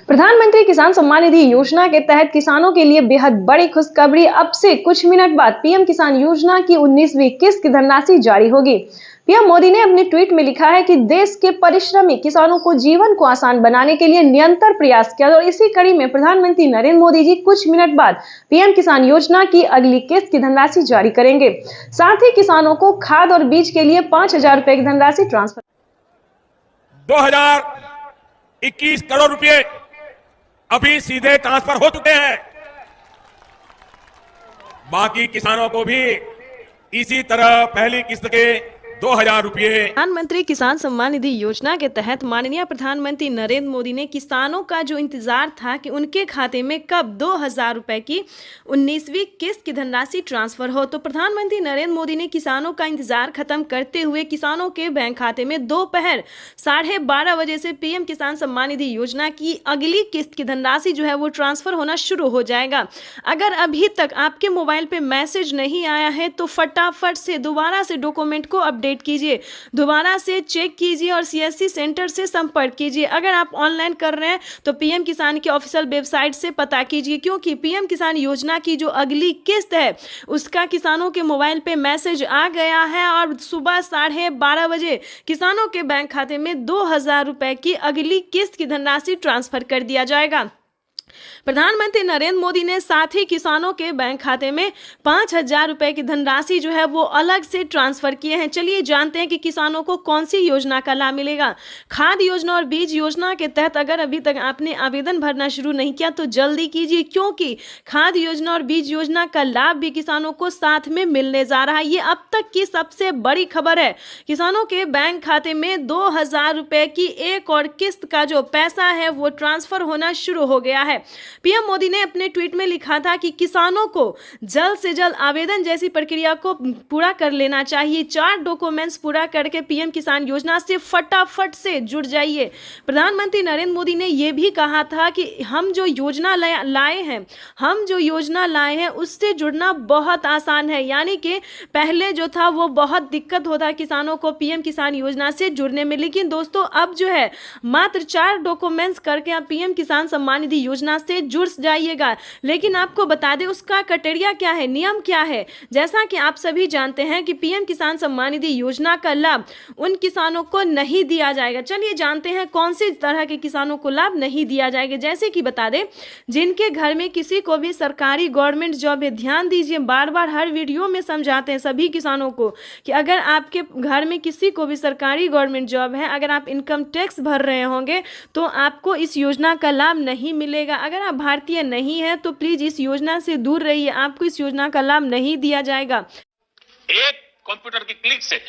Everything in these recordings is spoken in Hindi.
प्रधानमंत्री किसान सम्मान निधि योजना के तहत किसानों के लिए बेहद बड़ी खुशखबरी। अब से कुछ मिनट बाद पीएम किसान योजना की 19वीं किस्त की धनराशि जारी होगी। पीएम मोदी ने अपने ट्वीट में लिखा है कि देश के परिश्रमी किसानों को जीवन को आसान बनाने के लिए निरंतर प्रयास किया और इसी कड़ी में प्रधानमंत्री नरेंद्र मोदी जी कुछ मिनट बाद पीएम किसान योजना की अगली किस्त की धनराशि जारी करेंगे। साथ ही किसानों को खाद और बीज के लिए 5,000 रुपए की धनराशि ट्रांसफर 2021 करोड़ रुपए अभी सीधे ट्रांसफर हो चुके हैं। बाकी किसानों को भी इसी तरह पहली किस्त के 2,000 रुपए। प्रधानमंत्री किसान सम्मान निधि योजना के तहत माननीय प्रधानमंत्री नरेंद्र मोदी ने किसानों का जो इंतजार था कि उनके खाते में कब 2,000 रुपए की 19वीं किस्त की धनराशि ट्रांसफर हो, तो प्रधानमंत्री नरेंद्र मोदी ने किसानों का इंतजार खत्म करते हुए किसानों के बैंक खाते में दोपहर 12:30 बजे से पीएम किसान सम्मान निधि योजना की अगली किस्त की धनराशि जो है वो ट्रांसफर होना शुरू हो जाएगा। अगर अभी तक आपके मोबाइल पे मैसेज नहीं आया है तो फटाफट से दोबारा से डॉक्यूमेंट को अपडेट कीजिए, दोबारा से चेक कीजिए और सीएससी सेंटर से संपर्क कीजिए। अगर आप ऑनलाइन कर रहे हैं तो पीएम किसान की ऑफिशियल वेबसाइट से पता कीजिए, क्योंकि पीएम किसान योजना की जो अगली किस्त है उसका किसानों के मोबाइल पे मैसेज आ गया है और सुबह 12:30 बजे किसानों के बैंक खाते में 2,000 रुपए की अगली किस्त की धनराशि ट्रांसफर कर दिया जाएगा। प्रधानमंत्री नरेंद्र मोदी ने साथ ही किसानों के बैंक खाते में 5,000 रुपए की धनराशि जो है वो अलग से ट्रांसफर किए हैं। चलिए जानते हैं कि किसानों को कौन सी योजना का लाभ मिलेगा। खाद योजना और बीज योजना के तहत अगर अभी तक आपने आवेदन भरना शुरू नहीं किया तो जल्दी कीजिए, क्योंकि खाद योजना और बीज योजना का लाभ भी किसानों को साथ में मिलने जा रहा है। ये अब तक की सबसे बड़ी खबर है। किसानों के बैंक खाते में 2,000 रुपए की एक और किस्त का जो पैसा है वो ट्रांसफर होना शुरू हो गया है। पीएम मोदी ने अपने ट्वीट में लिखा था कि किसानों को जल्द से जल्द आवेदन जैसी प्रक्रिया को पूरा कर लेना चाहिए। 4 डॉक्यूमेंट्स पूरा करके पीएम किसान योजना से फटाफट से जुड़ जाइए। प्रधानमंत्री नरेंद्र मोदी ने यह भी कहा था कि हम जो योजना लाए हैं उससे जुड़ना बहुत आसान है, यानी कि पहले जो था वो बहुत दिक्कत होता किसानों को पीएम किसान योजना से जुड़ने में, लेकिन दोस्तों अब जो है मात्र 4 डॉक्यूमेंट्स करके आप पीएम किसान सम्मान निधि योजना से जुड़ जाइएगा। लेकिन आपको बता दें उसका क्राइटेरिया क्या है, नियम क्या है। जैसा कि आप सभी जानते हैं कि पीएम किसान सम्मान निधि योजना का लाभ उन किसानों को नहीं दिया जाएगा। चलिए जानते हैं कौन सी तरह के किसानों को लाभ नहीं दिया जाएगा। जैसे कि बता दें जिनके घर में किसी को भी सरकारी गवर्नमेंट जॉब है, ध्यान दीजिए, बार बार हर वीडियो में समझाते हैं सभी किसानों को कि अगर आपके घर में किसी को भी सरकारी गवर्नमेंट जॉब है, अगर आप इनकम टैक्स भर रहे होंगे तो आपको इस योजना का लाभ नहीं मिलेगा। अगर आप भारतीय नहीं है तो प्लीज इस योजना से दूर रहिए, आपको इस योजना का लाभ नहीं दिया जाएगा। एक कंप्यूटर की क्लिक से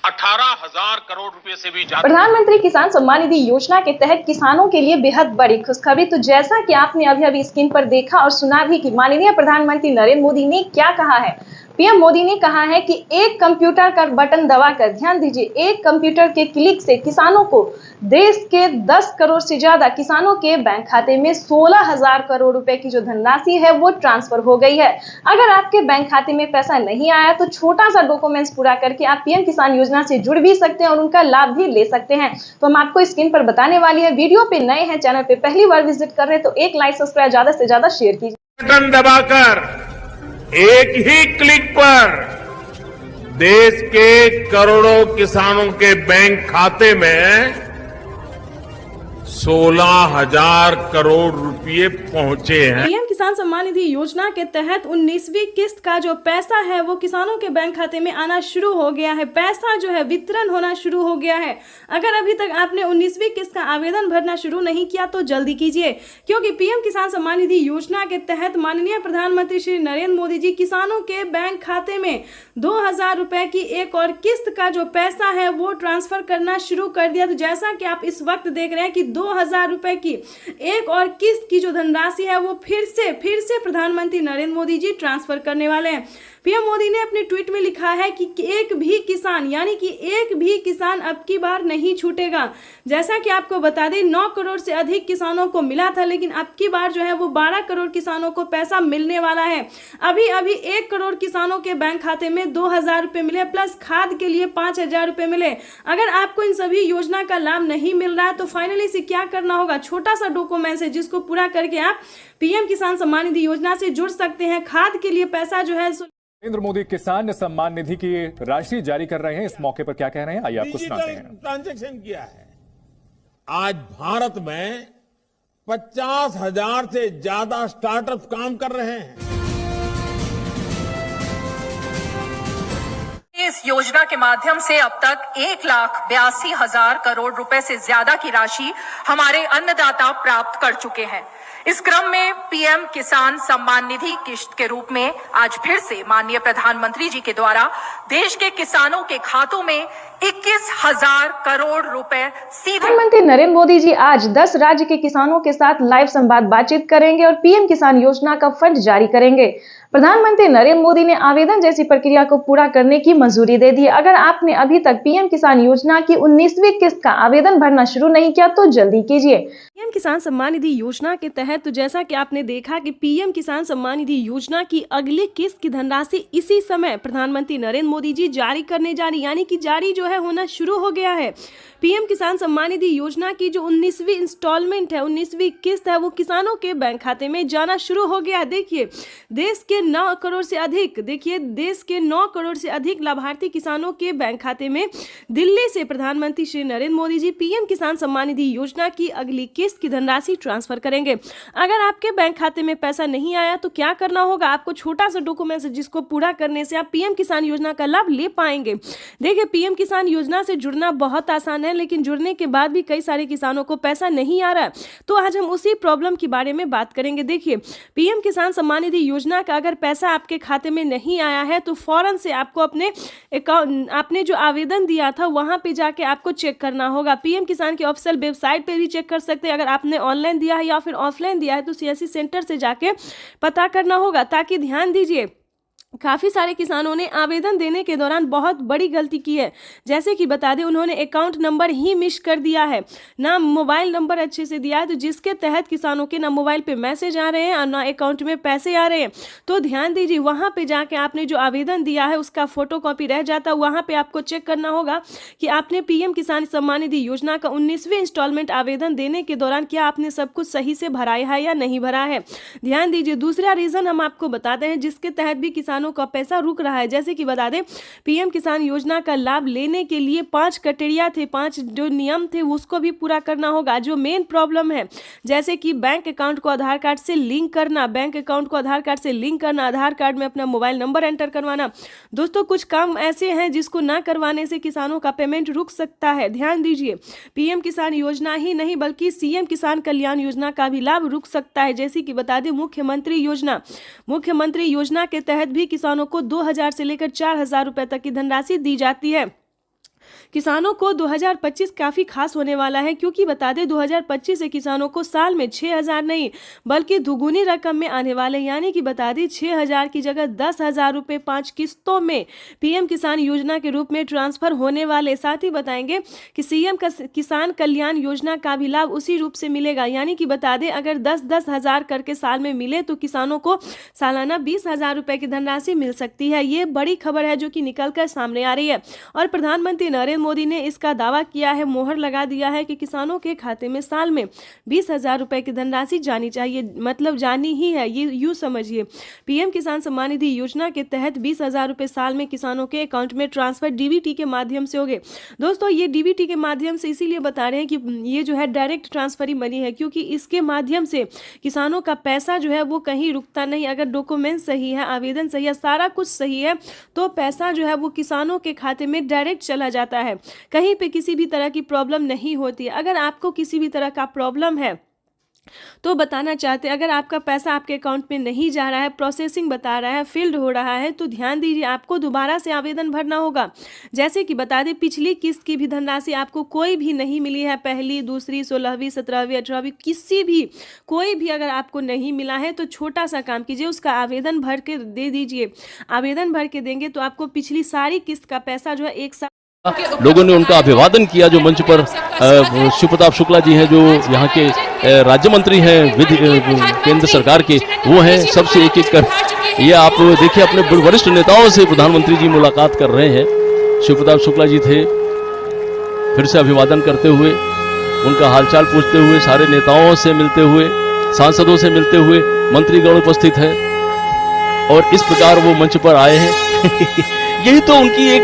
18,000 करोड़ रुपए से भी ज्यादा। प्रधानमंत्री किसान सम्मान निधि योजना के तहत किसानों के लिए बेहद बड़ी खुशखबरी। तो जैसा कि आपने अभी स्क्रीन पर देखा और सुना भी कि माननीय प्रधानमंत्री नरेंद्र मोदी ने क्या कहा है। पीएम मोदी ने कहा है कि एक कंप्यूटर का बटन दबाकर, ध्यान दीजिए, एक कंप्यूटर के क्लिक से किसानों को देश के 10 करोड़ से ज्यादा किसानों के बैंक खाते में 16,000 करोड़ रुपए की जो धनराशि है वो ट्रांसफर हो गई है। अगर आपके बैंक खाते में पैसा नहीं आया तो छोटा सा डॉक्यूमेंट्स पूरा करके आप पीएम किसान योजना से जुड़ भी सकते हैं और उनका लाभ भी ले सकते हैं। तो हम आपको स्क्रीन पर बताने वाली है। वीडियो पे नए हैं, चैनल पे पहली बार विजिट कर रहे हैं तो एक लाइक सब्सक्राइब ज्यादा से ज्यादा शेयर कीजिए। बटन दबाकर एक ही क्लिक पर देश के करोड़ों किसानों के बैंक खाते में 16,000 करोड़ रुपए पहुंचे हैं। पीएम किसान सम्मान निधि योजना के तहत 19वीं किस्त का जो पैसा है वो किसानों के बैंक खाते में आना शुरू हो गया है। पैसा जो है वितरण होना शुरू हो गया है। अगर अभी तक आपने 19वीं किस्त का आवेदन भरना शुरू नहीं किया तो जल्दी कीजिए, क्योंकि पीएम किसान सम्मान निधि योजना के तहत माननीय प्रधानमंत्री श्री नरेंद्र मोदी जी किसानों के बैंक खाते में 2,000 रुपए की एक और किस्त का जो पैसा है वो ट्रांसफर करना शुरू कर दिया। तो जैसा कि आप इस वक्त देख रहे हैं कि 2,000 रुपए की एक और किस्त की जो धनराशि है वो फिर से प्रधानमंत्री नरेंद्र मोदी जी ट्रांसफर करने वाले हैं। पीएम मोदी ने अपने ट्वीट में लिखा है कि एक भी किसान, यानी कि एक भी किसान अब की बार नहीं छूटेगा। जैसा कि आपको बता दें 9 करोड़ से अधिक किसानों को मिला था, लेकिन अब की बार जो है वो 12 करोड़ किसानों को पैसा मिलने वाला है। अभी अभी 1 करोड़ किसानों के बैंक खाते में 2,000 रुपए मिले, प्लस खाद के लिए 5,000 रुपए मिले। अगर आपको इन सभी योजना का लाभ नहीं मिल रहा है तो फाइनली से क्या करना होगा, छोटा सा डॉक्यूमेंट है जिसको पूरा करके आप पीएम किसान सम्मान निधि योजना से जुड़ सकते हैं। खाद के लिए पैसा जो है नरेंद्र मोदी किसान सम्मान निधि की राशि जारी कर रहे हैं। इस मौके पर क्या कह रहे हैं, आइए आपको सुनाते हैं। ट्रांजैक्शन किया है। आज भारत में 50,000 से ज्यादा स्टार्टअप काम कर रहे हैं। इस योजना के माध्यम से अब तक 1,82,000 करोड़ रुपए से ज्यादा की राशि हमारे अन्नदाता प्राप्त कर चुके हैं। इस क्रम में पीएम किसान सम्मान निधि किश्त के रूप में आज फिर से माननीय प्रधानमंत्री जी के द्वारा देश के किसानों के खातों में 21,000 करोड़ रुपए सीधे। प्रधानमंत्री नरेंद्र मोदी जी आज 10 राज्य के किसानों के साथ लाइव संवाद बातचीत करेंगे और पीएम किसान योजना का फंड जारी करेंगे। प्रधानमंत्री नरेंद्र मोदी ने आवेदन जैसी प्रक्रिया को पूरा करने की मंजूरी दे दी। अगर आपने अभी तक पीएम किसान योजना की 19वीं किस्त का आवेदन भरना शुरू नहीं किया तो जल्दी कीजिए। पीएम किसान सम्मान निधि योजना के तहत तो जैसा कि आपने देखा कि पीएम किसान सम्मान निधि योजना की अगली किस्त की धनराशि इसी समय प्रधानमंत्री नरेंद्र मोदी जी जारी करने जा रही, यानी कि जारी जो है होना शुरू हो गया है। पीएम किसान सम्मान निधि योजना की जो 19वीं इंस्टॉलमेंट है, 19वीं किस्त है, वो किसानों के बैंक खाते में जाना शुरू हो गया है। देखिए देश के 9 करोड़ से अधिक लाभार्थी किसानों के बैंक खाते में दिल्ली से प्रधानमंत्री श्री नरेंद्र मोदी जी पीएम किसान सम्मान निधि योजना की अगली किस्त की धनराशि ट्रांसफर करेंगे। अगर आपके बैंक खाते में पैसा नहीं आया तो क्या करना होगा, आपको छोटा सा डॉक्यूमेंट है जिसको पूरा करने से आप पीएम किसान योजना का लाभ ले पाएंगे। देखिए पीएम किसान योजना से जुड़ना बहुत आसान है, लेकिन जुड़ने के बाद भी कई सारे किसानों को पैसा नहीं आ रहा है। तो आज हम उसी प्रॉब्लम के बारे में बात करेंगे। देखिए पीएम किसान सम्मान निधि योजना का अगर पैसा आपके खाते में नहीं आया है तो फौरन से आपको अपने अकाउंट, आपने जो आवेदन दिया था वहां पे जाके आपको चेक करना होगा। पीएम किसान की ऑफिशियल वेबसाइट पे भी चेक कर सकते हैं। अगर आपने ऑनलाइन दिया है या फिर ऑफलाइन दिया है तो सीएससी सेंटर से जाके पता करना होगा। ताकि ध्यान दीजिए काफ़ी सारे किसानों ने आवेदन देने के दौरान बहुत बड़ी गलती की है। जैसे कि बता दें उन्होंने अकाउंट नंबर ही मिस कर दिया है, ना मोबाइल नंबर अच्छे से दिया है, तो जिसके तहत किसानों के ना मोबाइल पे मैसेज आ रहे हैं और ना अकाउंट में पैसे आ रहे हैं। तो ध्यान दीजिए वहाँ पे जाके आपने जो आवेदन दिया है उसका फोटोकॉपी रह जाता है, वहाँ पर आपको चेक करना होगा कि आपने पीएम किसान सम्मान निधि योजना का 19वीं इंस्टॉलमेंट आवेदन देने के दौरान क्या आपने सब कुछ सही से भरा है या नहीं भरा है। ध्यान दीजिए दूसरा रीज़न हम आपको बताते हैं जिसके तहत भी किसानों का पैसा रुक रहा है। जैसे कि बता दें पीएम किसान योजना का लाभ लेने के लिए 5 क्राइटेरिया थे, 5 जो नियम थे उसको भी पूरा करना होगा। जो मेन प्रॉब्लम है जैसे कि बैंक अकाउंट को आधार कार्ड से लिंक करना, आधार कार्ड में अपना मोबाइल नंबर एंटर करवाना। दोस्तों कुछ काम ऐसे हैं जिसको ना करवाने से किसानों का पेमेंट रुक सकता है। ध्यान दीजिए पीएम किसान योजना ही नहीं बल्कि सीएम किसान कल्याण योजना का भी लाभ रुक सकता है। जैसे कि बता दें मुख्यमंत्री योजना के तहत भी किसानों को 2,000 से लेकर 4,000 रुपए तक की धनराशि दी जाती है। किसानों को 2025 काफ़ी खास होने वाला है, क्योंकि बता दें 2025 से किसानों को साल में 6,000 नहीं बल्कि दुगुनी रकम में आने वाले, यानी कि बता दें 6,000 की जगह 10,000 रुपये 5 किस्तों में पीएम किसान योजना के रूप में ट्रांसफर होने वाले। साथ ही बताएंगे कि सीएम किसान कल्याण योजना का भी लाभ उसी रूप से मिलेगा, यानी कि बता दें अगर 10-10 हज़ार करके साल में मिले तो किसानों को सालाना 20,000 रुपये की धनराशि मिल सकती है। ये बड़ी खबर है जो कि निकल कर सामने आ रही है और प्रधानमंत्री नरेंद्र मोदी ने इसका दावा किया है, मोहर लगा दिया है कि किसानों के खाते में साल में 20,000 रुपए की धनराशि जानी चाहिए, मतलब जानी ही है। ये यूँ समझिए पीएम किसान सम्मान निधि योजना के तहत 20,000 रुपए साल में किसानों के अकाउंट में ट्रांसफर डीबीटी के माध्यम से होंगे। दोस्तों ये डीबीटी के माध्यम से इसीलिए बता रहे हैं कि ये जो है डायरेक्ट ट्रांसफर ही मनी है, क्योंकि इसके माध्यम से किसानों का पैसा जो है वो कहीं रुकता नहीं। अगर डॉक्यूमेंट सही है, आवेदन सही है, सारा कुछ सही है तो पैसा जो है वो किसानों के खाते में डायरेक्ट चला जाता है। कहीं पे किसी भी तरह की प्रॉब्लम नहीं होती है। अगर आपको किसी भी तरह का प्रॉब्लम है तो बताना चाहते हैं, अगर आपका पैसा आपके अकाउंट में नहीं जा रहा है, प्रोसेसिंग बता रहा है, फील्ड हो रहा है, तो ध्यान दीजिए, आपको दोबारा से आवेदन भरना होगा। जैसे कि बता दें, पिछली किस्त की भी धनराशि आपको कोई भी नहीं मिली है, पहली, दूसरी, 16वीं, 17वीं, 18वीं, किसी भी कोई भी अगर आपको नहीं मिला है तो छोटा सा काम कीजिए, उसका आवेदन भर के दे दीजिए। आवेदन भर के देंगे तो आपको पिछली सारी किस्त का पैसा जो है एक साथ लोगों ने उनका अभिवादन किया। जो मंच पर शिव प्रताप शुक्ला जी हैं, जो यहाँ के राज्य मंत्री हैं केंद्र सरकार के, वो हैं, सबसे एक एक कर ये आप देखिए अपने वरिष्ठ नेताओं से प्रधानमंत्री जी मुलाकात कर रहे हैं। शिव प्रताप शुक्ला जी थे, फिर से अभिवादन करते हुए, उनका हालचाल पूछते हुए, सारे नेताओं से मिलते हुए, सांसदों से मिलते हुए, मंत्रीगण उपस्थित है और इस प्रकार वो मंच पर आए हैं। यही तो उनकी एक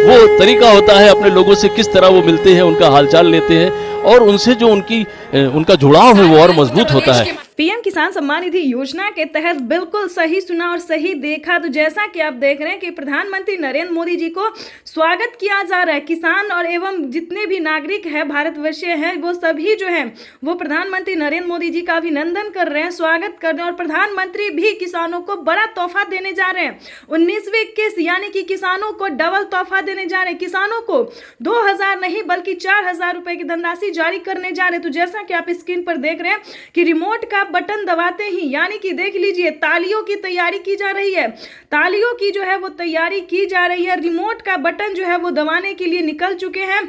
वो तरीका होता है, अपने लोगों से किस तरह वो मिलते हैं, उनका हालचाल लेते हैं और उनसे जो उनका जुड़ाव है वो और मजबूत होता है। पीएम किसान सम्मान निधि योजना के तहत बिल्कुल सही सुना और सही देखा। तो जैसा कि आप देख रहे हैं कि प्रधानमंत्री नरेंद्र मोदी जी को स्वागत किया जा रहा है। किसान और एवं जितने भी नागरिक हैं, भारतवर्षीय हैं, वो सभी जो हैं वो प्रधानमंत्री नरेंद्र मोदी जी का अभिनंदन कर रहे हैं, स्वागत कर रहे हैं। और प्रधानमंत्री भी किसानों को बड़ा तोहफा देने जा रहे हैं। 19वीं किस्त यानी कि किसानों को डबल तोहफा देने जा रहे हैं। किसानों को 2000 नहीं बल्कि 4000 रुपए की धनराशि जारी करने जा रहे हैं। तो जैसा कि आप स्क्रीन पर देख रहे हैं कि रिमोट का बटन दबाते ही, यानी कि देख लीजिए, तालियों की तैयारी की जा रही है, तालियों की जो है वो तैयारी की जा रही है। रिमोट का बटन जो है वो दबाने के लिए निकल चुके हैं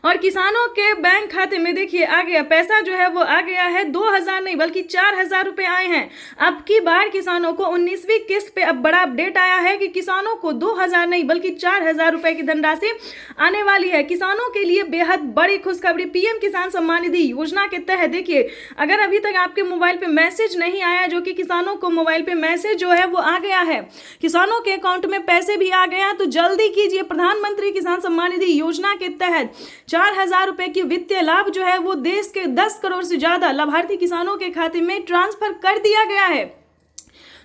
और किसानों के बैंक खाते में देखिए आ गया पैसा, जो है वो आ गया है। 2000 नहीं बल्कि 4000 रुपए आए हैं। अब की बार किसानों को 19वीं किस्त पे अब बड़ा अपडेट आया है कि किसानों को 2000 नहीं बल्कि 4000 रुपए की धनराशि आने वाली है। किसानों के लिए बेहद बड़ी खुशखबरी। पीएम किसान सम्मान निधि योजना के तहत देखिए, अगर अभी तक आपके मोबाइल पे मैसेज नहीं आया, जो कि किसानों को मोबाइल पे मैसेज जो है वो आ गया है, किसानों के अकाउंट में पैसे भी आ गया है, तो जल्दी कीजिए। प्रधानमंत्री किसान सम्मान निधि योजना के तहत 4000 रुपए की वित्तीय लाभ जो है वो देश के 10 करोड़ से ज्यादा लाभार्थी किसानों के खाते में ट्रांसफर कर दिया गया है।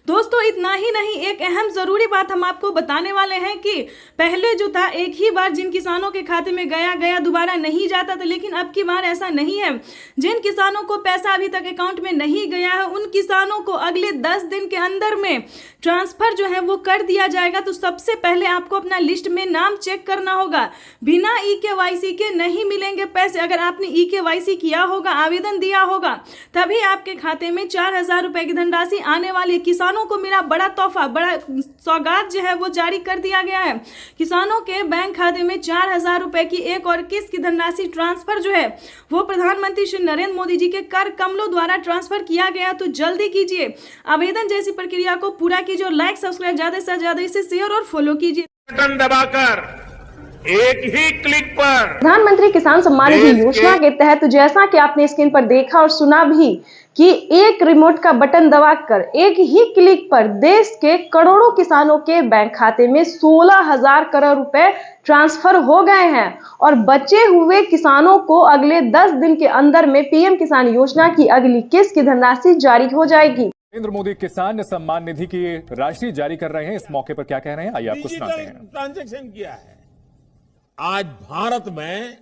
दोस्तों इतना ही नहीं, एक अहम जरूरी बात हम आपको बताने वाले हैं कि पहले जो था एक ही बार जिन किसानों के खाते में गया दोबारा नहीं जाता था, लेकिन अब की बार ऐसा नहीं है। जिन किसानों को पैसा अभी तक अकाउंट में नहीं गया है, उन किसानों को अगले 10 दिन के अंदर में ट्रांसफर जो है वो कर दिया जाएगा। तो सबसे पहले आपको अपना लिस्ट में नाम चेक करना होगा। बिना EKYC के नहीं मिलेंगे पैसे। अगर आपने EKYC किया होगा, आवेदन दिया होगा, तभी आपके खाते में 4000 रुपए की धनराशि आने वाली है। किसानों को मेरा बड़ा तोहफा, बड़ा सौगात जो है वो जारी कर दिया गया है। किसानों के बैंक खाते में 4000 रुपए की एक और किस्त की धनराशि ट्रांसफर जो है वो प्रधानमंत्री श्री नरेंद्र मोदी जी के कर कमलों द्वारा ट्रांसफर किया गया। तो जल्दी कीजिए, आवेदन जैसी प्रक्रिया को पूरा कीजिए और लाइक सब्सक्राइब ज्यादा से ज्यादा इसे शेयर और फॉलो कीजिए। बटन दबाकर एक ही क्लिक पर प्रधानमंत्री किसान सम्मान निधि योजना के तहत जैसा कि आपने स्क्रीन पर देखा और सुना भी कि एक रिमोट का बटन दबाकर एक ही क्लिक पर देश के करोड़ों किसानों के बैंक खाते में 16,000 करोड़ रुपए ट्रांसफर हो गए हैं और बचे हुए किसानों को अगले 10 दिन के अंदर में पीएम किसान योजना की अगली किस्त की धनराशि जारी हो जाएगी। नरेंद्र मोदी किसान सम्मान निधि की राशि जारी कर रहे हैं। इस मौके पर क्या कह रहे हैं, आइए आपको सुनाते हैं। ट्रांजैक्शन किया है। आज भारत में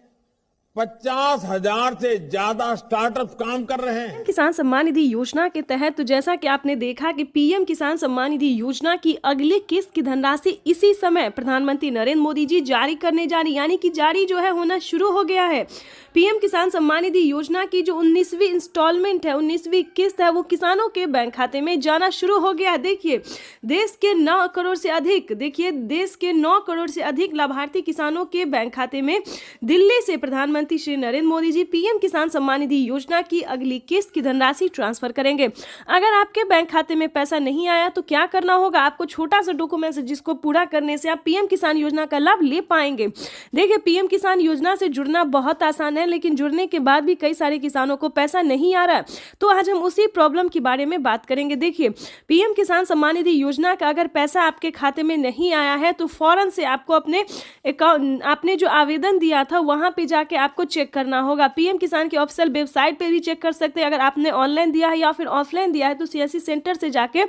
50,000 से ज्यादा स्टार्टअप काम कर रहे हैं। किसान सम्मान निधि योजना के तहत तो जैसा कि आपने देखा कि पीएम किसान सम्मान निधि योजना की अगली किस्त की धनराशि इसी समय प्रधानमंत्री नरेंद्र मोदी जी जारी करने जा रही, यानी कि जारी जो है होना शुरू हो गया है। पीएम किसान सम्मान निधि योजना की जो 19वीं इंस्टॉलमेंट है, 19वीं किस्त है, वो किसानों के बैंक खाते में जाना शुरू हो गया है। देखिए देश के 9 करोड़ से अधिक, देखिए देश के 9 करोड़ से अधिक लाभार्थी किसानों के बैंक खाते में दिल्ली से प्रधानमंत्री श्री नरेंद्र मोदी जी पीएम किसान सम्मान निधि योजना की अगली किस्त की धनराशि ट्रांसफर करेंगे। अगर आपके बैंक खाते में पैसा नहीं आया तो क्या करना होगा, आपको छोटा सा डॉक्यूमेंट है जिसको पूरा करने से आप पीएम किसान योजना का लाभ ले पाएंगे। देखिए पीएम किसान योजना से जुड़ना बहुत आसान है, लेकिन जुड़ने के बाद भी कई सारे किसानों को पैसा नहीं आ रहा है। तो आज हम उसी प्रॉब्लम के बारे में बात करेंगे। देखिए पीएम किसान सम्मान निधि योजना का अगर पैसा आपके खाते में नहीं आया है तो फौरन से आपको अपने अकाउंट, आपने जो आवेदन दिया था वहां पे जाके आपको चेक करना होगा। पीएम किसान की ऑफिशियल वेबसाइट पे भी चेक कर सकते हैं। अगर आपने ऑनलाइन दिया है या फिर ऑफलाइन दिया है तो सीएससी सेंटर से जाके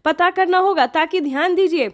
पता करना होगा। ताकि ध्यान दीजिए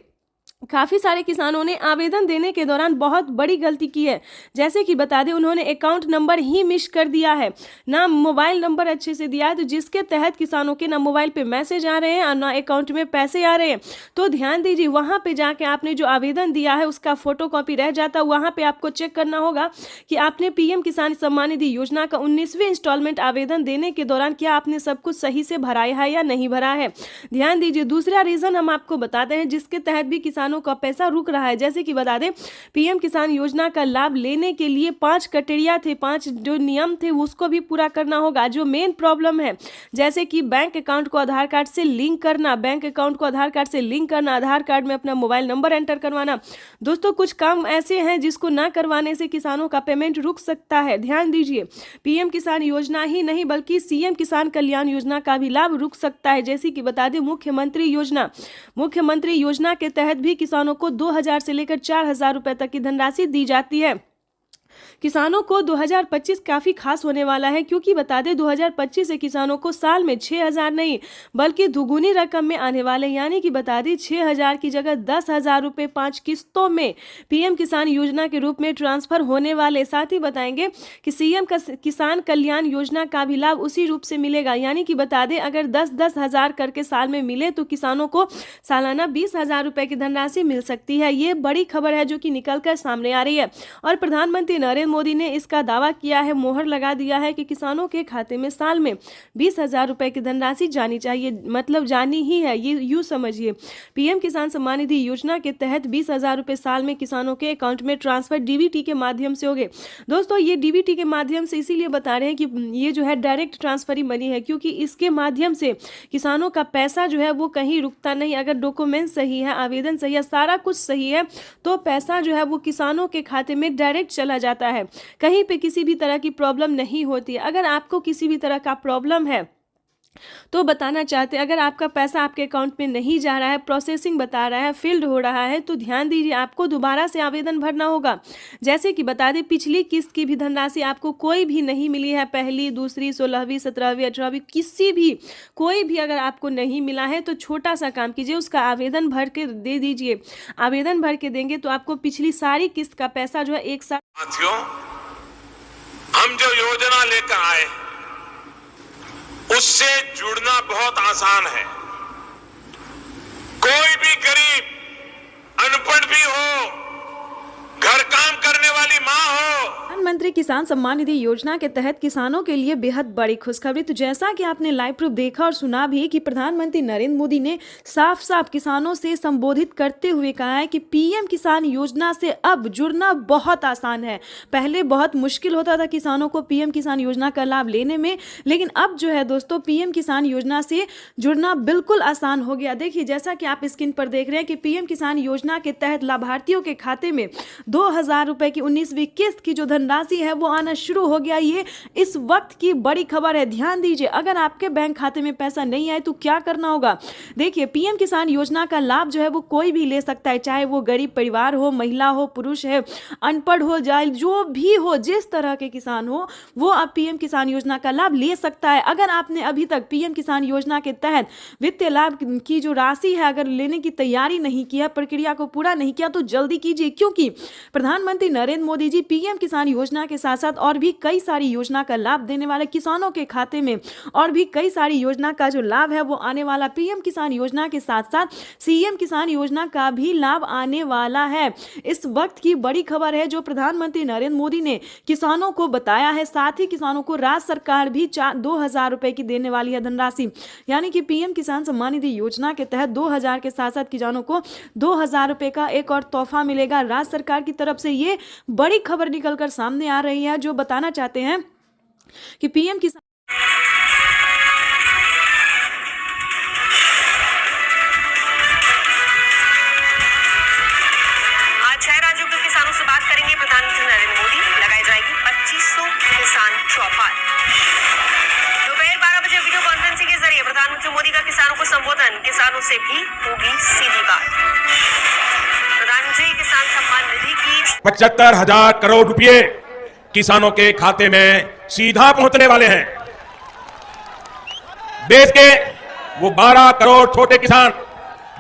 काफ़ी सारे किसानों ने आवेदन देने के दौरान बहुत बड़ी गलती की है। जैसे कि बता दें, उन्होंने अकाउंट नंबर ही मिस कर दिया है, ना मोबाइल नंबर अच्छे से दिया है, तो जिसके तहत किसानों के ना मोबाइल पे मैसेज आ रहे हैं और ना अकाउंट में पैसे आ रहे हैं। तो ध्यान दीजिए, वहाँ पे जाके आपने जो आवेदन दिया है उसका फोटोकॉपी रह जाता है। वहाँ पे आपको चेक करना होगा कि आपने पीएम किसान सम्मान निधि योजना का 19वीं इंस्टॉलमेंट आवेदन देने के दौरान क्या आपने सब कुछ सही से भराया है या नहीं भरा है। ध्यान दीजिए, दूसरा रीज़न हम आपको बताते हैं जिसके तहत भी किसानों का पैसा रुक रहा है। जैसे कि बता दें, पीएम किसान योजना का लाभ लेने के लिए 5 क्राइटेरिया थे, 5 जो नियम थे उसको भी पूरा करना होगा। जो मेन प्रॉब्लम है, जैसे कि बैंक अकाउंट को आधार कार्ड से लिंक करना, बैंक अकाउंट को आधार कार्ड से लिंक करना, आधार कार्ड में अपना मोबाइल नंबर एंटर करवाना। दोस्तों, कुछ काम ऐसे हैं जिसको ना करवाने से किसानों का पेमेंट रुक सकता है। ध्यान दीजिए, पीएम किसान योजना ही नहीं बल्कि सीएम किसान कल्याण योजना का भी लाभ रुक सकता है। जैसे कि बता दें, मुख्यमंत्री योजना के तहत भी किसानों को 2000 से लेकर 4000 रुपए तक की धनराशि दी जाती है। किसानों को 2025 काफ़ी खास होने वाला है, क्योंकि बता दें 2025 से किसानों को साल में 6000 नहीं बल्कि दुगुनी रकम में आने वाले, यानी कि बता दें 6000 की जगह 10,000 रुपये 5 किस्तों में पीएम किसान योजना के रूप में ट्रांसफर होने वाले। साथ ही बताएंगे कि सीएम किसान कल्याण योजना का भी लाभ उसी रूप से मिलेगा, यानी कि बता दें अगर 10-10 हज़ार करके साल में मिले तो किसानों को सालाना 20,000 रुपये की धनराशि मिल सकती है। ये बड़ी खबर है जो कि निकल कर सामने आ रही है और प्रधानमंत्री नरेंद्र मोदी ने इसका दावा किया है, मोहर लगा दिया है कि किसानों के खाते में साल में 20,000 रुपए की धनराशि जानी चाहिए, मतलब जानी ही है। ये यूँ समझिए, पीएम किसान सम्मान निधि योजना के तहत 20,000 रुपए साल में किसानों के अकाउंट में ट्रांसफर डीबीटी के माध्यम से होंगे। दोस्तों, ये डीबीटी के माध्यम से इसीलिए बता रहे हैं कि ये जो है डायरेक्ट ट्रांसफर ही मनी है, क्योंकि इसके माध्यम से किसानों का पैसा जो है वो कहीं रुकता नहीं। अगर डॉक्यूमेंट सही है, आवेदन सही है, सारा कुछ सही है, तो पैसा जो है वो किसानों के खाते में डायरेक्ट चला जाता है। कहीं पे किसी भी तरह की प्रॉब्लम नहीं होती है। अगर आपको किसी भी तरह का प्रॉब्लम है तो बताना चाहते हैं, अगर आपका पैसा आपके अकाउंट में नहीं जा रहा है, प्रोसेसिंग बता रहा है, फील्ड हो रहा है, तो ध्यान दीजिए आपको दोबारा से आवेदन भरना होगा। जैसे कि बता दें, पिछली किस्त की भी धनराशि आपको कोई भी नहीं मिली है, पहली, दूसरी, 16वीं, 17वीं, 18वीं, किसी भी कोई भी अगर आपको नहीं मिला है तो छोटा सा काम कीजिए, उसका आवेदन भर के दे दीजिए। आवेदन भर के देंगे तो आपको पिछली सारी किस्त का पैसा जो है एक साथ। साथियों, हम जो योजना लेकर आए उससे जुड़ना बहुत आसान है। कोई भी गरीब, अनपढ़ भी हो, घर काम करने वाली माँ हो। प्रधानमंत्री किसान सम्मान निधि योजना के तहत किसानों के लिए बेहद बड़ी खुशखबरी। तो जैसा कि आपने लाइव प्रूफ देखा और सुना भी कि प्रधानमंत्री नरेंद्र मोदी ने साफ साफ किसानों से संबोधित करते हुए कहा है कि पीएम किसान योजना से अब जुड़ना बहुत आसान है। पहले बहुत मुश्किल होता था किसानों को पीएम किसान योजना का लाभ लेने में, लेकिन अब जो है दोस्तों पीएम किसान योजना से जुड़ना बिल्कुल आसान हो गया। देखिए, जैसा कि आप स्क्रीन पर देख रहे हैं कि पीएम किसान योजना के तहत लाभार्थियों के खाते में 2000 रुपए की 19वीं किस्त की जो धनराशि है वो आना शुरू हो गया। ये इस वक्त की बड़ी खबर है। ध्यान दीजिए, अगर आपके बैंक खाते में पैसा नहीं आए तो क्या करना होगा। देखिए, पीएम किसान योजना का लाभ जो है वो कोई भी ले सकता है, चाहे वो गरीब परिवार हो, महिला हो, पुरुष है, अनपढ़ हो, जाए जो भी हो, जिस तरह के किसान हो वो अब पीएम किसान योजना का लाभ ले सकता है। अगर आपने अभी तक पीएम किसान योजना के तहत वित्तीय लाभ की जो राशि है अगर लेने की तैयारी नहीं की है, प्रक्रिया को पूरा नहीं किया, तो जल्दी कीजिए, क्योंकि प्रधानमंत्री नरेंद्र मोदी जी पीएम किसान योजना के साथ साथ और भी कई सारी योजना का लाभ देने वाले, किसानों के खाते में और भी कई सारी योजना का जो लाभ है वो आने वाला। पीएम किसान योजना के साथ साथ सीएम किसान योजना का भी लाभ आने वाला है। इस वक्त की बड़ी खबर है जो प्रधानमंत्री नरेंद्र मोदी ने किसानों को बताया है। साथ ही किसानों को राज्य सरकार भी 2000 रुपए की देने वाली है धनराशि, यानी कि पीएम किसान सम्मान निधि योजना के तहत 2000 के साथ साथ किसानों को 2000 रुपए का एक और तोहफा मिलेगा राज्य सरकार की तरफ से। ये बड़ी खबर निकलकर सामने आ रही है जो बताना चाहते हैं कि पीएम किसान आज 6 राज्यों के किसानों से बात करेंगे प्रधानमंत्री नरेंद्र मोदी। लगाई जाएगी 2500 किसान चौपाल। दोपहर 12 बजे वीडियो कॉन्फ्रेंसिंग के जरिए प्रधानमंत्री मोदी का किसानों को संबोधन, किसानों से भी होगी सीधी बात। प्रधानमंत्री किसान सम्मान निधि की 75,000 करोड़ रुपए किसानों के खाते में सीधा पहुंचने वाले हैं। देश के वो 12 करोड़ छोटे किसान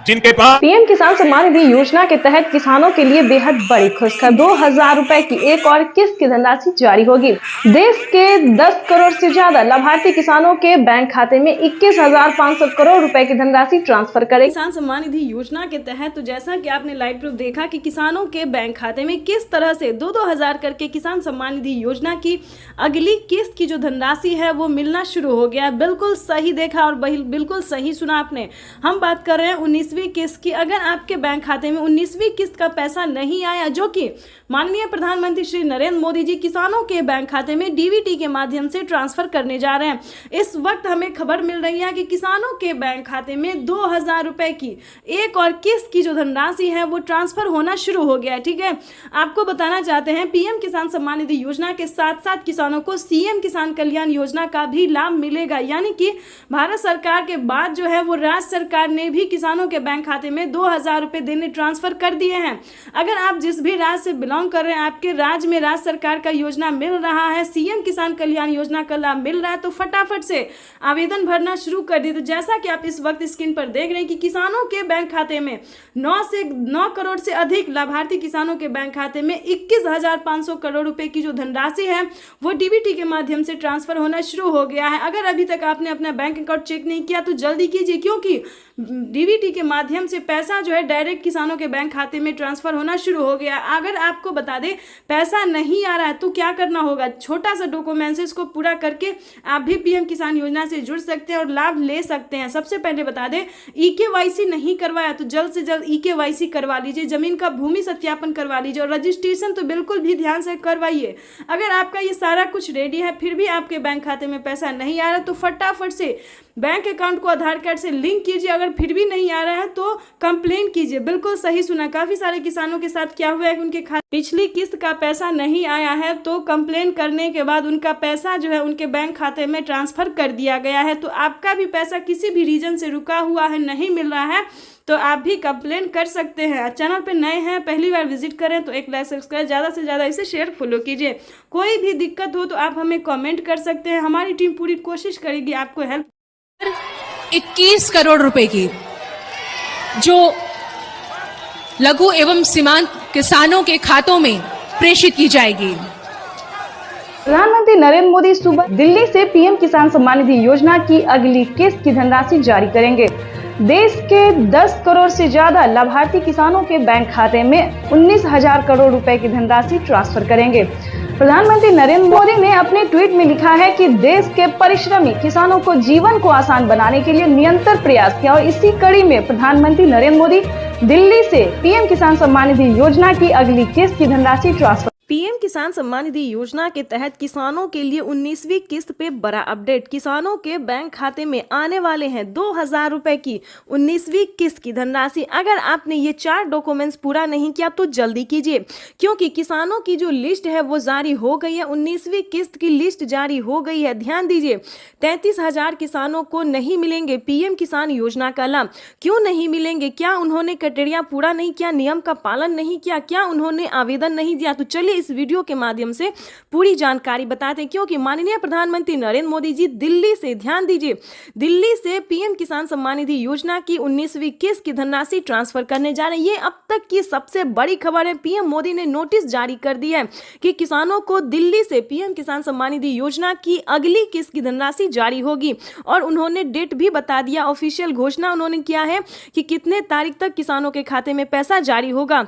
जिनके पास पीएम किसान सम्मान निधि योजना के तहत किसानों के लिए बेहद बड़ी खुशखबरी, 2,000 रुपए की एक और किस्त की धनराशि जारी होगी। देश के 10 करोड़ से ज्यादा लाभार्थी किसानों के बैंक खाते में 21,500 करोड़ रुपए की धनराशि ट्रांसफर करेगी। किसान सम्मान निधि योजना के तहत तो जैसा कि आपने लाइव प्रूफ देखा कि किसानों के बैंक खाते में किस तरह से 2-2 हजार करके किसान सम्मान निधि योजना की अगली किस्त की जो धनराशि है वो मिलना शुरू हो गया। बिल्कुल सही देखा और बिल्कुल सही सुना आपने। हम बात कर रहे हैं 19वीं किस्त की। अगर आपके बैंक खाते में 19वीं किस्त का पैसा नहीं आया, जो कि माननीय प्रधानमंत्री श्री नरेंद्र मोदी जी किसानों के बैंक खाते में डीबीटी के माध्यम से ट्रांसफर करने जा रहे हैं, इस वक्त हमें खबर मिल रही है कि किसानों के बैंक खाते में 2,000 रुपए की एक और किस्त की जो धनराशि है वो ट्रांसफर होना शुरू हो गया है। ठीक है, आपको बताना चाहते हैं पीएम किसान सम्मान निधि योजना के साथ साथ किसानों को सीएम किसान कल्याण योजना का भी लाभ मिलेगा। यानी कि भारत सरकार के बाद जो है वो राज्य सरकार ने भी किसानों के बैंक खाते में 2,000 रुपए देने ट्रांसफर कर दिए हैं। अगर आप जिस भी राज्य से बिलोंग कर रहे हैं, आपके राज्य में राज्य सरकार का योजना मिल रहा है, सीएम किसान कल्याण योजना का लाभ मिल रहा है, तो फटाफट से आवेदन भरना शुरू कर दिए। तो जैसा कि आप इस वक्त स्क्रीन पर देख रहे हैं कि किसानों के बैंक खाते में 9 करोड़ से अधिक लाभार्थी किसानों के बैंक खाते में 21,500 करोड़ रुपए की जो धनराशि है वो डीबीटी के माध्यम से ट्रांसफर होना शुरू हो गया है। अगर अभी तक आपने अपना बैंक अकाउंट चेक नहीं किया तो जल्दी कीजिए, क्योंकि डीबीटी के माध्यम से पैसा जो है डायरेक्ट किसानों के बैंक खाते में ट्रांसफर होना शुरू हो गया। अगर आपको बता दें पैसा नहीं आ रहा है तो क्या करना होगा, छोटा सा डॉक्यूमेंट्स को पूरा करके आप भी पीएम किसान योजना से जुड़ सकते हैं और लाभ ले सकते हैं। सबसे पहले बता दें, ईकेवाईसी नहीं करवाया तो जल्द से जल्द ईकेवाईसी करवा लीजिए, जमीन का भूमि सत्यापन करवा लीजिए और रजिस्ट्रेशन तो बिल्कुल भी ध्यान से करवाइए। अगर आपका ये सारा कुछ रेडी है फिर भी आपके बैंक खाते में पैसा नहीं आ रहा तो फटाफट से बैंक अकाउंट को आधार कार्ड से लिंक कीजिए। अगर फिर भी नहीं आ रहा है तो कंप्लेन कीजिए। बिल्कुल सही सुना, काफी सारे किसानों के साथ क्या हुआ है कि उनके खाते पिछली किस्त का पैसा नहीं आया है, तो कंप्लेन करने के बाद उनका पैसा जो है उनके बैंक खाते में ट्रांसफर कर दिया गया है। तो आपका भी पैसा किसी भी रीजन से रुका हुआ है, नहीं मिल रहा है, तो आप भी कंप्लेन कर सकते हैं। चैनल पे नए हैं, पहली बार विजिट करें तो एक लाइक सब्सक्राइब, ज़्यादा से ज़्यादा इसे शेयर फॉलो कीजिए। कोई भी दिक्कत हो तो आप हमें कमेंट कर सकते हैं, हमारी टीम पूरी कोशिश करेगी आपको हेल्प। 21 करोड़ रुपए की जो लघु एवं सीमांत किसानों के खातों में प्रेषित की जाएगी। प्रधानमंत्री नरेंद्र मोदी सुबह दिल्ली से पीएम किसान सम्मान निधि योजना की अगली किस्त की धनराशि जारी करेंगे। देश के 10 करोड़ से ज्यादा लाभार्थी किसानों के बैंक खाते में 19,000 करोड़ रुपए की धनराशि ट्रांसफर करेंगे। प्रधानमंत्री नरेंद्र मोदी ने अपने ट्वीट में लिखा है कि देश के परिश्रमी किसानों को जीवन को आसान बनाने के लिए निरंतर प्रयास किया और इसी कड़ी में प्रधानमंत्री नरेंद्र मोदी दिल्ली से पीएम किसान सम्मान निधि योजना की अगली किस्त की धनराशि ट्रांसफर। पीएम किसान सम्मान निधि योजना के तहत किसानों के लिए 19वीं किस्त पे बड़ा अपडेट। किसानों के बैंक खाते में आने वाले हैं 2,000 रुपए की 19वीं किस्त की धनराशि। अगर आपने ये 4 डॉक्यूमेंट्स पूरा नहीं किया तो जल्दी कीजिए, क्योंकि किसानों की जो लिस्ट है वो जारी हो गई है। 19वीं किस्त की लिस्ट जारी हो गई है। ध्यान दीजिए, 33,000 किसानों को नहीं मिलेंगे पीएम किसान योजना का लाभ। क्यों नहीं मिलेंगे? क्या उन्होंने क्राइटेरिया पूरा नहीं किया, नियम का पालन नहीं किया, क्या उन्होंने आवेदन नहीं दिया? तो चलिए इस वीडियो के माध्यम से पूरी जानकारी बताते हैं, क्योंकि माननीय प्रधानमंत्री नरेंद्र मोदी जी दिल्ली से, ध्यान दीजिए, दिल्ली से पीएम किसान सम्मान निधि योजना की 19वीं किस्त की धनराशि ट्रांसफर करने जा रहे हैं। ये अब तक की सबसे बड़ी खबर है। पीएम मोदी ने नोटिस जारी कर दी है कि किसानों को दिल्ली से पीएम किसान सम्मान निधि योजना की अगली किस्त की धनराशि जारी होगी और उन्होंने डेट भी बता दिया। ऑफिशियल घोषणा उन्होंने किया है कि कितने तारीख तक किसानों के खाते में पैसा जारी होगा।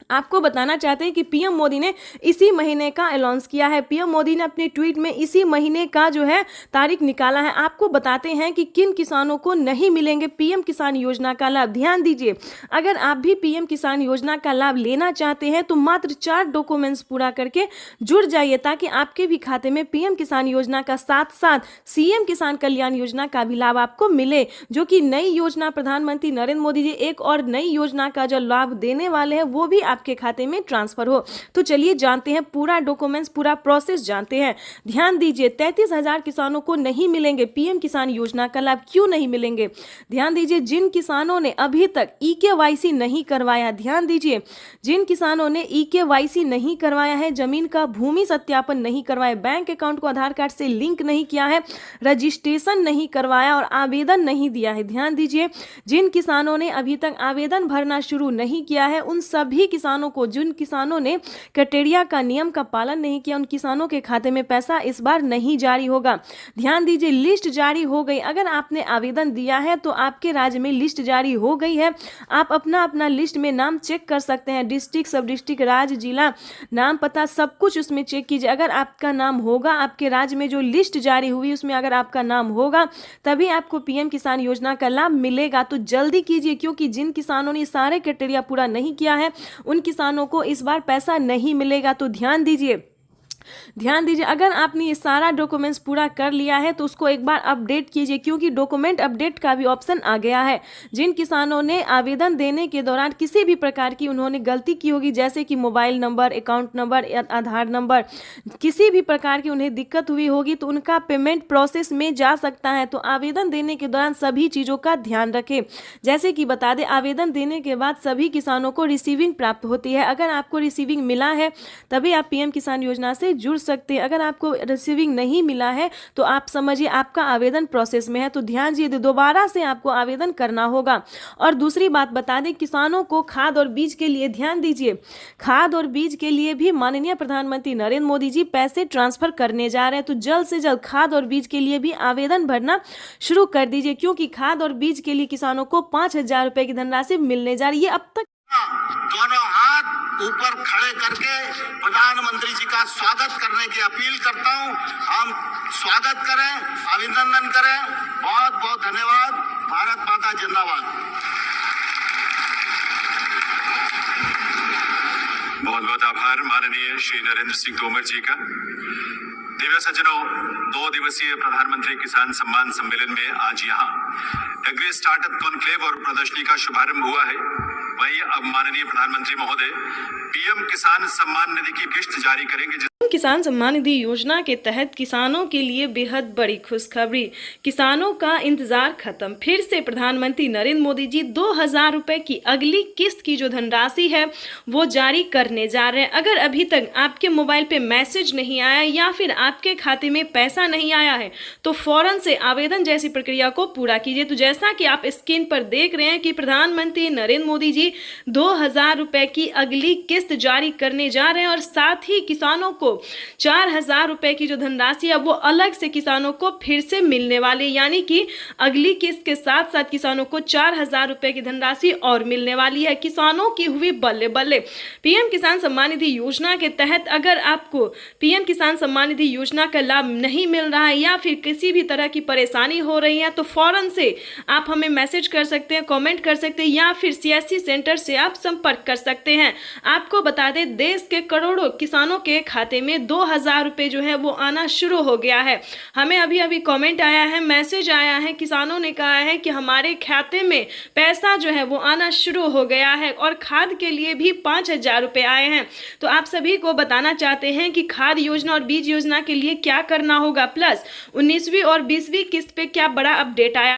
आपको बताना चाहते हैं कि पीएम मोदी ने इसी महीने का अनाउंस किया है। पीएम मोदी ने अपने ट्वीट में इसी महीने का जो है तारीख निकाला है। आपको बताते हैं कि किन किसानों को नहीं मिलेंगे पीएम किसान योजना का लाभ। ध्यान दीजिए, अगर आप भी पीएम किसान योजना का लाभ लेना चाहते हैं तो मात्र 4 डॉक्यूमेंट्स पूरा करके जुड़ जाइए, ताकि आपके भी खाते में पीएम किसान योजना का साथ साथ सीएम किसान कल्याण योजना का भी लाभ आपको मिले, जो कि नई योजना प्रधानमंत्री नरेंद्र मोदी जी एक और नई योजना का जो लाभ देने वाले हैं वो भी आपके खाते में ट्रांसफर हो। तो चलिए जानते हैं पूरा डॉक्यूमेंट्स, पूरा प्रोसेस जानते हैं। ध्यान दीजिए, 33,000 किसानों को नहीं मिलेंगे पीएम किसान योजना का लाभ। क्यों नहीं मिलेंगे? ध्यान दीजिए, जिन किसानों ने अभी तक EKYC नहीं करवाया, ध्यान दीजिए, जिन किसानों ने EKYC नहीं करवाया है, जमीन का भूमि सत्यापन नहीं करवाया, बैंक अकाउंट को आधार कार्ड से लिंक नहीं किया है, रजिस्ट्रेशन नहीं करवाया और आवेदन नहीं दिया है, ध्यान दीजिए, जिन किसानों ने अभी तक आवेदन भरना शुरू नहीं किया है, उन सभी किसानों को, जिन किसानों ने क्राइटेरिया का नियम का पालन नहीं किया, उन किसानों के खाते में पैसा इस बार नहीं जारी होगा। ध्यान दीजिए, लिस्ट जारी हो गई। अगर आपने आवेदन दिया है तो आपके राज्य में लिस्ट जारी हो गई है। आप अपना लिस्ट में नाम चेक कर सकते हैं, डिस्ट्रिक्ट, सब डिस्ट्रिक्ट, राज्य, जिला, नाम, पता, सब कुछ उसमें चेक कीजिए। अगर आपका नाम होगा, आपके राज्य में जो लिस्ट जारी हुई उसमें अगर आपका नाम होगा, तभी आपको पीएम किसान योजना का लाभ मिलेगा। तो जल्दी कीजिए, क्योंकि जिन किसानों ने सारे क्राइटेरिया पूरा नहीं किया है, उन किसानों को इस बार पैसा नहीं मिलेगा। तो ध्यान दीजिए, अगर आपने ये सारा डॉक्यूमेंट्स पूरा कर लिया है तो उसको एक बार अपडेट कीजिए, क्योंकि डॉक्यूमेंट अपडेट का भी ऑप्शन आ गया है। जिन किसानों ने आवेदन देने के दौरान किसी भी प्रकार की उन्होंने गलती की होगी, जैसे कि मोबाइल नंबर, अकाउंट नंबर, आधार नंबर, किसी भी प्रकार की उन्हें दिक्कत हुई होगी, तो उनका पेमेंट प्रोसेस में जा सकता है। तो आवेदन देने के दौरान सभी चीज़ों का ध्यान रखें। जैसे कि बता दें, आवेदन देने के बाद सभी किसानों को रिसीविंग प्राप्त होती है। अगर आपको रिसीविंग मिला है तभी आप पीएम किसान योजना से जुड़ सकते हैं। अगर आपको रिसीविंग नहीं मिला है तो आप समझिए आपका आवेदन प्रोसेस में है। तो ध्यान दीजिए, दोबारा से आपको आवेदन करना होगा। और दूसरी बात बता दें, किसानों को खाद और बीज के लिए, ध्यान दीजिए, खाद और बीज के लिए भी माननीय प्रधानमंत्री नरेंद्र मोदी जी पैसे ट्रांसफर करने जा रहे हैं। तो जल्द से जल्द खाद और बीज के लिए भी आवेदन भरना शुरू कर दीजिए, क्योंकि खाद और बीज के लिए किसानों को 5,000 रुपए की धनराशि मिलने जा रही है। अब तक दोनों हाथ ऊपर खड़े करके प्रधानमंत्री जी का स्वागत करने की अपील करता हूं। हम स्वागत करें, अभिनंदन करें। बहुत बहुत धन्यवाद। भारत माता जिंदाबाद। बहुत बहुत आभार माननीय श्री नरेंद्र सिंह तोमर जी का। दिव्य सज्जनों, 2 दिवसीय प्रधानमंत्री किसान सम्मान सम्मेलन में आज यहाँ एग्री स्टार्टअप कॉन्क्लेव और प्रदर्शनी का शुभारंभ हुआ है। वहीं अब माननीय प्रधानमंत्री महोदय पीएम किसान सम्मान निधि की किस्त जारी करेंगे। किसान सम्मान निधि योजना के तहत किसानों के लिए बेहद बड़ी खुशखबरी। किसानों का इंतजार खत्म। फिर से प्रधानमंत्री नरेंद्र मोदी जी 2,000 रुपए की अगली किस्त की जो धनराशि है वो जारी करने जा रहे हैं। अगर अभी तक आपके मोबाइल पे मैसेज नहीं आया या फिर आपके खाते में पैसा नहीं आया है तो फौरन से आवेदन जैसी प्रक्रिया को पूरा कीजिए। तो जैसा कि आप स्क्रीन पर देख रहे हैं कि प्रधानमंत्री नरेंद्र मोदी जी 2,000 रुपए की अगली किस्त जारी करने जा रहे हैं और साथ ही किसानों को 4,000 रुपए की जो धनराशि है वो अलग से किसानों को फिर से मिलने वाली, यानी कि अगली किस्त के साथ साथ किसानों को 4,000 रुपए की धनराशि और मिलने वाली है। किसानों की हुई बल्ले बल्ले। पीएम किसान सम्मान निधि योजना के तहत अगर आपको पीएम किसान सम्मान निधि योजना का लाभ नहीं मिल रहा है या फिर किसी भी तरह की परेशानी हो रही है तो फौरन से आप हमें मैसेज कर सकते हैं, कमेंट कर सकते हैं या फिर CSC सेंटर से आप संपर्क कर सकते हैं। आपको बता दें, देश के करोड़ों किसानों के खाते में 2,000 रुपए जो है वो आना शुरू हो गया है। हमें अभी अभी कमेंट आया है, मैसेज आया है, किसानों ने कहा है कि हमारे खाते में पैसा जो है वो आना शुरू हो गया है और खाद के लिए भी 5,000 रुपए आए हैं। तो आप सभी को बताना चाहते हैं कि खाद योजना और बीज योजना के लिए क्या करना होगा, प्लस 19वीं और 20वीं किस्त पे क्या बड़ा अपडेट आया।